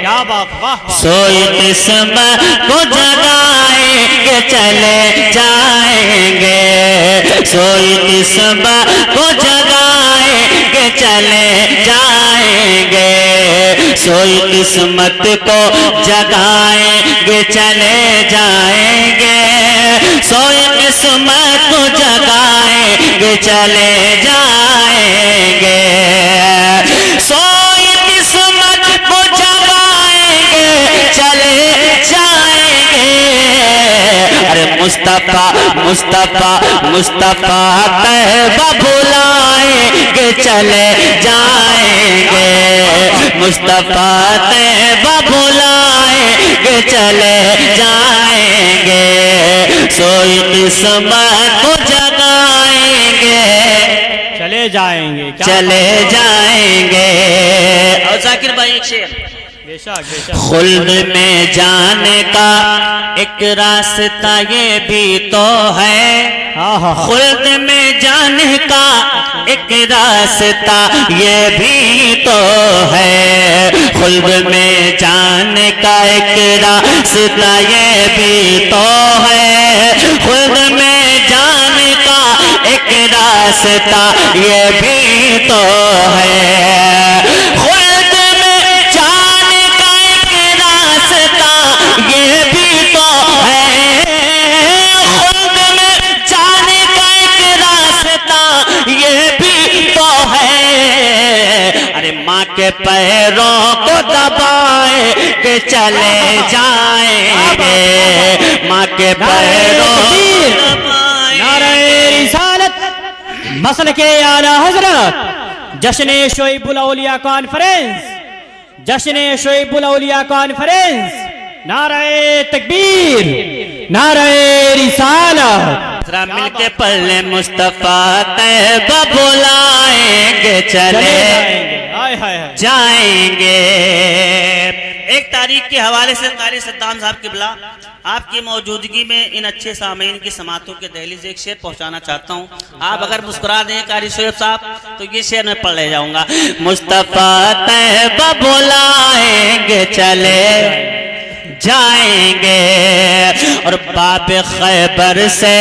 کیا بات، واہ سوئی قسمت کو جگائیں گے چلے جائیں گے، سوئی قسمت کو جگائیں گے چلے جائیں گے، سوئی قسمت کو جگائیں گے چلے جائیں گے، سوئی قسمت کو جگائیں گے چلے جائیں گے، سوئی قسمت کو جگائیں گے چلے جائیں گے، ارے مصطفیٰ مصطفیٰ مصطفیٰ طیبہ بلائیں گے چلے جائیں گے، مصطفیٰ طیبہ بلائیں گے چلے جائیں گے، سوئی قسمت کو جگائیں گے چلے جائیں گے، چلے جائیں گے۔ اور ذاکر بھائی ایک شعر، بے شک بے شک، خلد میں جانے کا ایک راستہ یہ بھی تو ہے، خلد میں جانے کا ایک راستہ یہ بھی تو ہے، خلد میں جانے کا ایک راستہ یہ بھی تو ہے، خلد میں جانے کا ایک راستہ یہ بھی تو ہے، خلد میں جانے کا ایک راستہ یہ بھی تو ہے، خلد میں جانے کا ایک راستہ یہ بھی تو ہے، ارے ماں کے پیروں کو دبائے کہ چلے جائیں گے، ماں کے پیروں کو دبائے، نعرہ رسالت، مسلک اعلیٰ حضرت، جشن شعیب الاولیاء کانفرنس، جشن شعیب الاولیاء کانفرنس، نعرہ تکبیر، نعرہ رسالت، ذرا مل کے پلے مصطفیٰ طیبہ بلائیں گے چلے جائیں گے۔ ایک تاریخ کے حوالے سے قاری صدام صاحب قبلہ آپ کی موجودگی میں ان اچھے سامعین کی سماعتوں کے دہلیز سے ایک شعر پہنچانا چاہتا ہوں، آپ اگر مسکرا دیں قاری شعیب صاحب تو یہ شعر میں پڑھ لے جاؤں گا۔ مصطفیٰ طیبہ بلائیں گے چلے جائیں گے، اور باب خیبر سے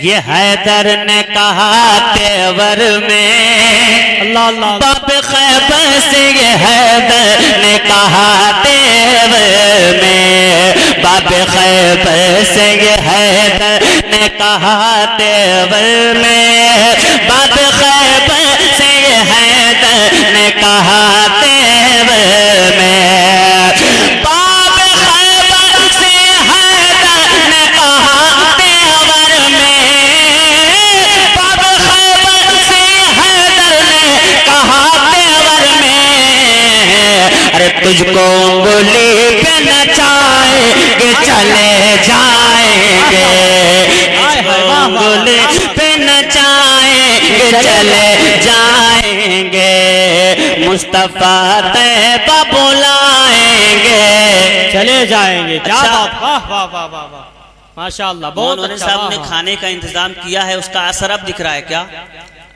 یہ حیدر نے کہا تیور میں، اللہ اللہ، باب خیبر سے یہ حیدر نے کہا تیور میں، باب خیبر سے یہ حیدر نے کہا تیور میں، باب خیبر سے یہ حیدر نے کہا تیور میں، باب خیبر سے حیدر نے کہا تیور میں، باب خیبر سے حیدر نے کہا تیور میں، ارے تجھ کو انگلی پہ نچائیں گے چلے جائیں گے، انگلی پہ نچائیں گے چلے جائیں گے، مصطفیٰ طیبہ بلائیں گے چلے جائیں گے، کیا بات، واہ واہ واہ واہ واہ، ماشاءاللہ، بہت مولانا اچھا، صاحب واہ نے واہ۔ کھانے کا انتظام کیا ہے، اس کا اثر اب دکھ رہا ہے کیا؟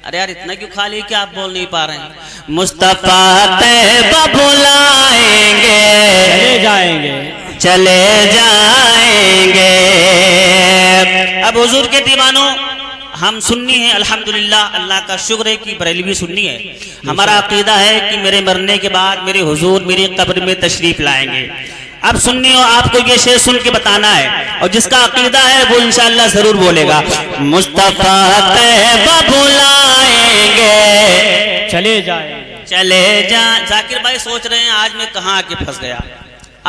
ارے یار اتنا کیوں کھا لی کہ آپ بول نہیں پا رہے ہیں؟ مصطفیٰ طیبہ بلائیں گے چلے جائیں گے، چلے جائیں گے۔ اب حضور کے دیوانوں، ہم سنی ہیں الحمدللہ، اللہ کا شکر ہے کہ بریلوی سنی ہے، ہمارا عقیدہ ہے کہ میرے مرنے کے بعد میرے حضور میری قبر میں تشریف لائیں گے۔ اب سننی ہو آپ کو یہ شعر سن کے بتانا ہے، اور جس کا عقیدہ ہے وہ انشاءاللہ ضرور بولے گا۔ مصطفیٰ طیبہ بلائیں گے چلے جائیں گے، چلے جائیں۔ ذاکر بھائی سوچ رہے ہیں آج میں کہاں آ کے پھنس گیا،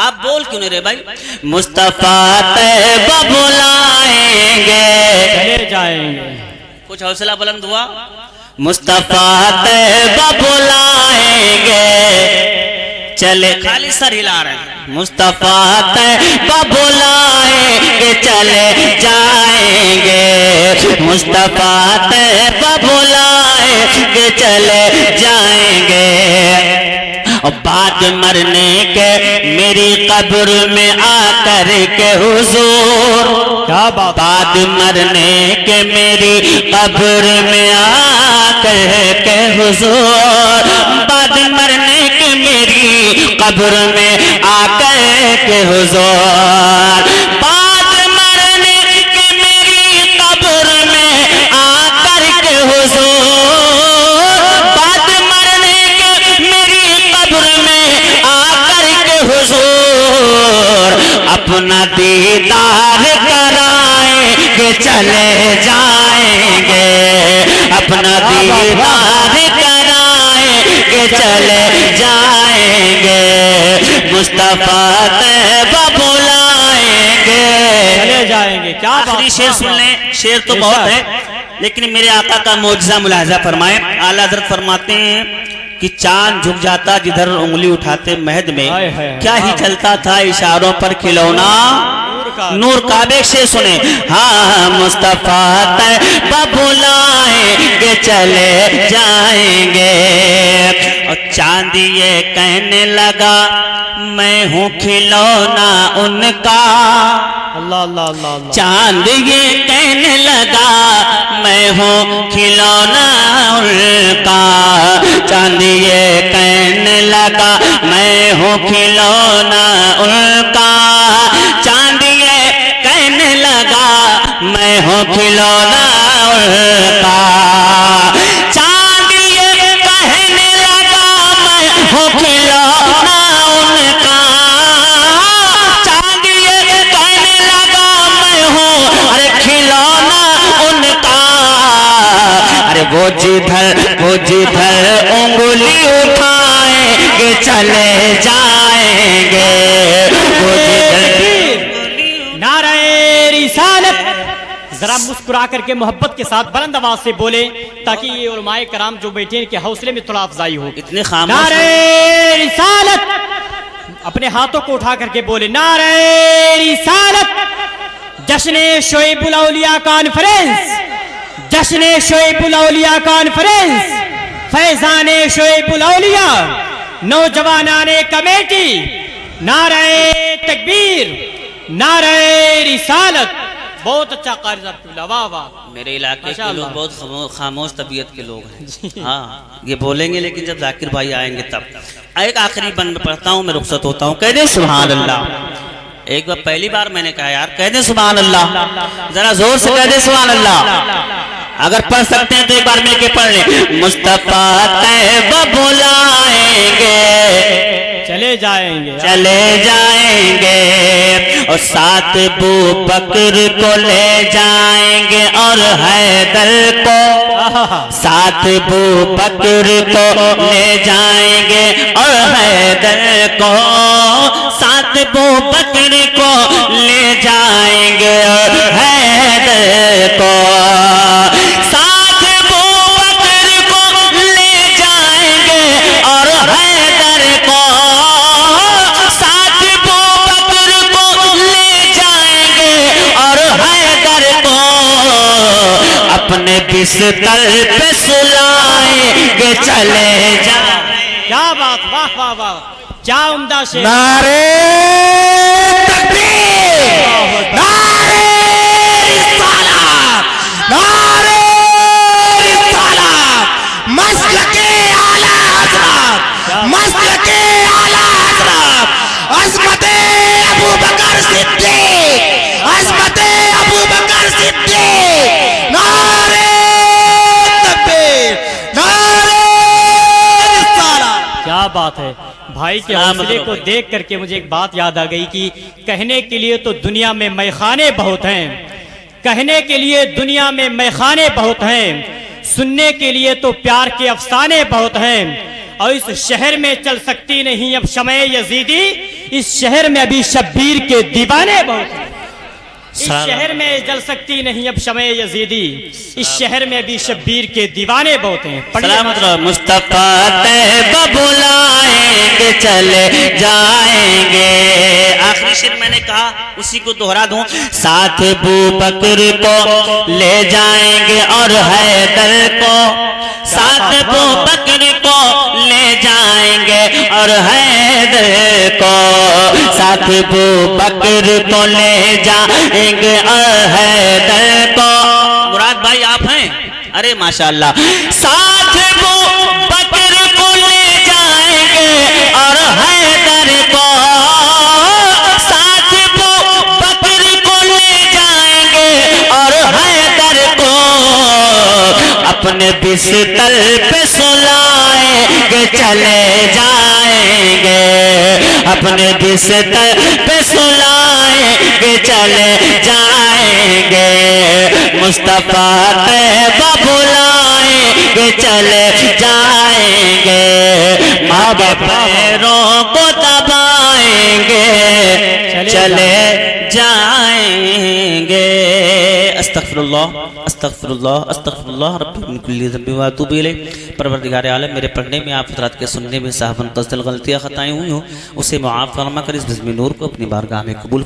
آپ بول کیوں نہیں رہے بھائی؟ مصطفیٰ طیبہ بلائیں گے چلے جائیں گے، کچھ حوصلہ بلند ہوا؟ مصطفیٰ طیبہ بلائیں گے چلے، خالی سر ہلا رہے ہیں، مصطفیٰ طیبہ بلائیں گے چلے جائیں گے، مصطفیٰ طیبہ بلائیں گے چلے جائیں گے، اور بعد مرنے کے میری قبر میں آ کر کے حضور، کیا بات، بعد مرنے کے میری قبر میں آ کر کے حضور، بعد مرنے کے میری قبر میں آ کر کے حضور، بعد مرنے کے میری قبر میں آ کر کے حضور، بعد مرنے کے میری قبر میں آ کر کے حضور، اپنا دیدار کرائیں گے چلے جائیں گے، اپنا دیدار کرائیں گے چلے جائیں گے، مصطفیٰ طیبہ بلائیں گے چلے جائیں گے. کیا بات. آخری شعر سن لیں. شعر تو بہت ہے لیکن میرے آقا کا معجزہ ملاحظہ فرمائیں. اعلیٰ حضرت فرماتے ہیں کہ چاند جھک جاتا جدھر انگلی اٹھاتے مہد میں، کیا ہی چلتا تھا اشاروں پر کھلونا نور کعبے سے سنیں. ہاں مصطفیٰ طیبہ بلائیں گے چلے جائیں گے، اور چاند یہ کہنے لگا میں ہوں کھلونا ان کا، اللہ اللہ اللہ اللہ. چاند یہ کہنے لگا میں ہوں کھلونا ان کا، چاند یہ کہنے لگا میں ہوں کھلونا ان کا، چاند یہ کہنے لگا میں ہوں کھلونا ان کا، چاند یہ کہنے لگا میں ہوں کھلونا ان کا، چاند یہ کہنے لگا میں ہوں ارے کھلونا ان کا، ارے وہ جدھر انگلی اٹھائیں گے چلے جائیں گے، وہ جدھر نعرہ رسالت. ذرا مسکرا کر کے محبت کے ساتھ بلند آواز سے بولے تاکہ یہ علماء کرام جو بیٹھے ہیں کے حوصلے میں تھوڑا افزائی ہو. اتنے خاموش نعرہ رسالت. اپنے ہاتھوں کو اٹھا کر کے بولے نعرہ رسالت. جشن شعیب الاولیاء کانفرنس، جشن شعیب الاولیاء کانفرنس، فیضان شعیب الاولیاء، نوجوانان کمیٹی، نعرہ تکبیر، نعرہ رسالت. بہت اچھا قاری صاحب قبلہ، واہ واہ. میرے علاقے کے لوگ بہت خاموش طبیعت کے لوگ ہیں. جی. ہاں یہ بولیں گے لیکن جب ذاکر بھائی آئیں گے تب. ایک آخری بند پڑھتا ہوں، میں رخصت ہوتا ہوں. کہہ دیں سبحان اللہ. ایک بار پہلی بار میں نے کہا یار کہہ دیں سبحان اللہ، ذرا زور سے کہہ دیں سبحان اللہ. اگر پڑھ سکتے ہیں تو ایک بار مل کے پڑھ لیں. مصطفیٰ طیبہ بلائیں گے چلے جائیں گے، چلے جائیں گے، اور ساتھ ابو بکر کو لے جائیں گے اور حیدر کو، ساتھ ابو بکر کو لے جائیں گے اور حیدر کو، ساتھ ابو بکر کو لے جائیں گے اور حیدر کو، ساتھ ابو بکر کو لے جائیں گے اور حیدر کو، ساتھ ابو بکر کو لے جائیں گے اور حیدر کو، اپنے بستر پہ سلائیں گے چلے جائیں. کیا بات، واہ واہ واہ، کیا عمدہ شعر. نعرے تکبیر، نعرے رسالت، نعرے رسالت، مسلک اعلیٰ حضرت، مسلک اعلیٰ حضرت، عظمت ابو بکر صدیق، عظمت ابو بکر صدیق. نعرے تکبیر، نعرے رسالت. کیا بات ہے. بھائی کے حوصلے کو دیکھ کر کے مجھے ایک بات یاد آ گئی کہ کہنے کے لیے تو دنیا میں میخانے بہت ہیں، کہنے کے لیے دنیا میں میخانے بہت ہیں، سننے کے لیے تو پیار کے افسانے بہت ہیں، اور اس شہر میں چل سکتی نہیں اب شمع یزیدی، اس شہر میں ابھی شبیر کے دیوانے بہت ہیں. اس شہر میں جل سکتی نہیں اب شمع یزیدی، اس شہر میں ابھی شبیر کے دیوانے بہت ہیں. سلامت رہو. مصطفیٰ طیبہ بلائیں گے چلے جائیں گے. آخری شعر میں نے کہا اسی کو دہرا دوں. ساتھ ابو بکر کو لے جائیں گے اور حیدر کو، ساتھ ابو بکر کو لے جائیں گے اور حیدر کو، ساتھ ابو بکر کو لے جائیں گے اور حیدر کو. مراد بھائی آپ ہیں؟ ارے ماشاءاللہ. ساتھ ابو بکر کو لے جائیں گے اور حیدر بستر پہ سلائیں گے چلے جائیں گے، اپنے بستر پہ سلائیں گے چلے جائیں گے، مصطفیٰ طیبہ بلائیں گے چلے جائیں گے، ماں باپ پیروں کو دبائیں گے چلے جائیں گے۔ استغفر اللہ استغفر اللہ استغفر اللہ رب من کل ذنب واتوب الیہ۔ پروردگار عالم، میرے پڑھنے میں، آپ حضرات کے سننے میں صاحباً غلطیاں خطائیں ہوئی ہوں، اسے معاف فرما کر اس بزم نور کو اپنی بارگاہ میں قبول فرما۔